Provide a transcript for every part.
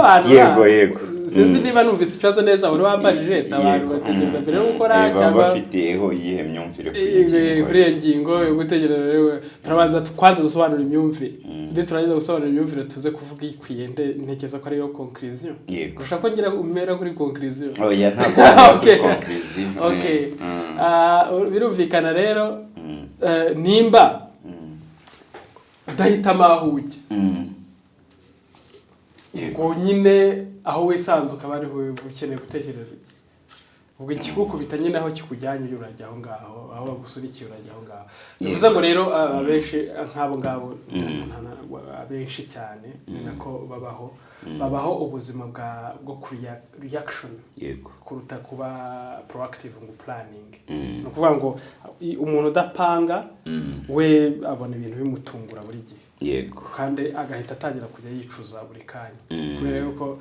gusobanura yego sinzi niba numvise ikibazo neza wari wambajije abantu bategereza mbere yo gukora cyangwa bafiteho yihe myumvire kuri iyo ngingo yo gutegereza turabanza kwanza dusobanura imyumvire turangiza gusobanura imyumvire tuze kuvuga ikwiye ntekereza ko ari yo conclusion gushaka ko ngira umera kuri conclusion oya ntabwo kuri conclusion birumvikana rero nimba udahitamo aho ujya ubwo nyine aho wisanze ukaba ariho ukeneye gutekereza ubwo ikigukubita nyine aho kikujyanye urajya aho ngaho aho bagusurikiye urajya aho ngaho bivuze ngo rero abenshi nk'abo ngabo abenshi cyane ni nako babaho ubuzima bwo kuri reaction kuruta kuba proactive ngo planning no kuvuga ngo umuntu udapanga we abona ibintu bimutungura buri gihe kandi agahita atangira kujya yicuza buri kanya kubera yuko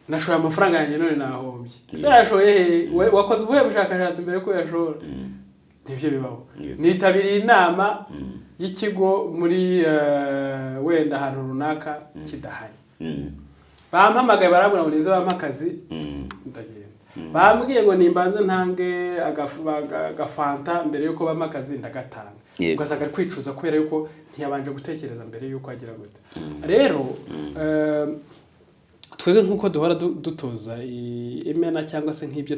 nashoye amafaranga yanjye none nahombye ese yashoye wakoze ubuhe bushakashatsi mbere ko yashora nivyo bibaho nitabiriye inama y'ikigo muri wenda ahantu runaka kidahari bampamagaye barabura ngo nize bampakazi ndagenda bambwiye ngo nimbanze ntange agafanta mbere yuko bampakazi ndagatanga ugasanga ari kwicuza kubera yuko ntiyabanje gutekereza mbere yuko agira gute rero twebwe nk'uko duhora dutoza imena cyangwa se nk'ibyo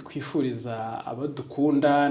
twifuriza abo dukunda